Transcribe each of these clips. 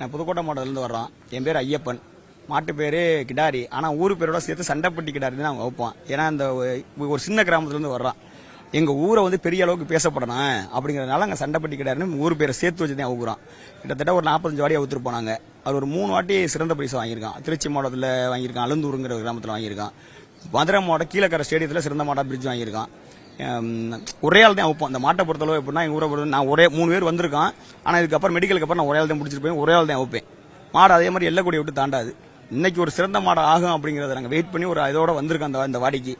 நான் புதுக்கோட்டை மாவட்டத்திலேருந்து வர்றோம். என் பேர் ஐயப்பன். மாட்டு பேர் கிடாரி. ஆனால் ஊர் பேரோட சேர்த்து சண்டைப்பட்டி கிடாரி தான் அவங்க வைப்போம். ஏன்னா இந்த ஒரு சின்ன கிராமத்துலேருந்து வர்றோம். எங்கள் ஊரை வந்து பெரிய அளவுக்கு பேசப்படணும் அப்படிங்கிறதுனால அங்கே சண்டைப்பட்டி கிடாரின்னு ஊர் பேரை சேர்த்து வச்சு தான் அவுக்குறோம். கிட்டத்தட்ட ஒரு 45 வாடி அவுத்துட்டு போனாங்க. அது ஒரு 3 வாட்டி சிறந்த பரிசு வாங்கியிருக்கான். திருச்சி மாவட்டத்தில் வாங்கியிருக்கான். அலந்தூருங்கிற கிராமத்தில் வாங்கியிருக்கான். மதுரை மாவட்டம் கீழக்கரை ஸ்டேடியத்தில் சிறந்த மாட்டா பிரிட்ஜ் வாங்கியிருக்கான். ஒரே ஆள் தான் வைப்போம். அந்த மாட்டை பொறுத்தளவு எப்படின்னா எங்கள் ஊரை பொறுத்த நான் ஒரே 3 பேர் வந்திருக்கான். ஆனால் இதுக்கப்புறம் மெடிக்கலுக்கு அப்புறம் நான் ஒரே ஆள் தான் முடிச்சிட்டு போய் ஒரே ஆள் தான் வைப்பேன். மாடு அதே மாதிரி எல்லைக்கூடிய விட்டு தாண்டாது. இன்னைக்கு ஒரு சிறந்த மாடு ஆகும் அப்படிங்கிறத நாங்கள் வெயிட் பண்ணி ஒரு இதோட வந்திருக்கோம். அந்த வாடிக்கு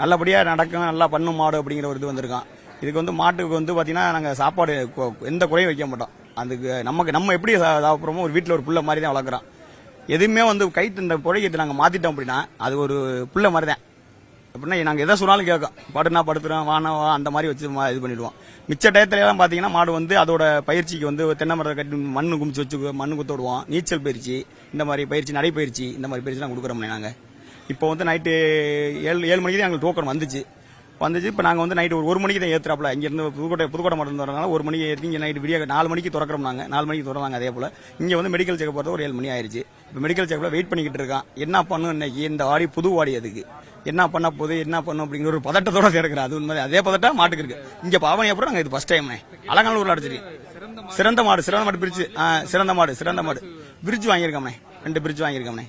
நல்லபடியாக நடக்கும், நல்லா பண்ணும் மாடு அப்படிங்கிற ஒரு இது வந்திருக்கான். இதுக்கு வந்து மாட்டுக்கு வந்து பார்த்தீங்கன்னா நாங்கள் சாப்பாடு எந்த குறையும் வைக்க மாட்டோம். அதுக்கு நம்ம எப்படி சாப்பிட்றோமோ ஒரு வீட்டில் ஒரு புள்ள மாதிரி தான் வளர்க்குறோம். எதுவுமே வந்து கைட்டு இந்த புழையத்தை நாங்கள் மாற்றிட்டோம் அப்படின்னா அது ஒரு புள்ள மாதிரி தான். அப்படின்னா நாங்கள் எதை சொன்னாலும் கேட்கும். படுனா படுத்துறோம், வானா அந்த மாதிரி வச்சு இது பண்ணிடுவோம். மிச்ச டயத்துலலாம் பார்த்தீங்கன்னா மாடு வந்து அதோட பயிற்சிக்கு வந்து தென்னை மரத்தை கட்டி மண்ணு குமிச்சு வச்சு மண்ணு குத்த விடுவோம். நீச்சல் பயிற்சி, இந்த மாதிரி பயிற்சி, நடைப்பயிற்சி, இந்த மாதிரி பயிற்சிலாம் கொடுக்குறோம்னே நாங்கள். இப்போ வந்து நைட்டு 7 மணிக்கு தான் எங்களுக்கு டோக்கன் வந்துச்சு. இப்போ நாங்கள் வந்து நைட்டு ஒரு மணிக்கு தான் ஏற்றுறாப்புல. இங்கேருந்து புதுக்கோட்டை மாவட்டம் வரதுனால 1 மணிக்கு ஏற்றி இங்கே நைட்டு விடிய 4 மணிக்கு திறக்கிறோம். நாங்கள் 4 மணிக்கு திறந்தாங்க. அதே போல் இங்கே வந்து மெடிக்கல் செக்அப் போகிறது ஒரு 7 மணி ஆயிடுச்சு. இப்போ மெடிக்கல் செக்அப்பில் வெயிட் பண்ணிக்கிட்டு இருக்கான். என்ன பண்ணும் இன்னைக்கு இந்த வாடி புது வாடி, அதுக்கு என்ன பண்ண போகுது, என்ன பண்ணும் அப்படிங்கிற ஒரு பதட்டத்தோட இருக்கிறேன். அது உண்மை. அதே பதட்டம் மாட்டுக்கு இருக்கு. இங்கே பாவனை அப்புறம் நாங்கள் இது ஃபர்ஸ்ட் டைம் அலங்காநல்லூர்ல அடிச்சிருக்கேன். சிறந்த மாடு பிரிட்ஜ், சிறந்த மாடு பிரிட்ஜ் வாங்கியிருக்கோம்னே. 2 பிரிட்ஜ் வாங்கியிருக்கோம்னே.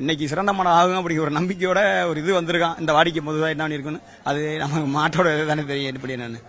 இன்னைக்கு சிறந்த மாடு ஆகும் அப்படிங்கிற ஒரு நம்பிக்கையோட ஒரு இது வந்திருக்கான். இந்த வாடிக்கை பொதுவாக என்ன இருக்குன்னு அது நம்ம மாட்டோட தானே தெரியும் எப்படி என்னன்னு.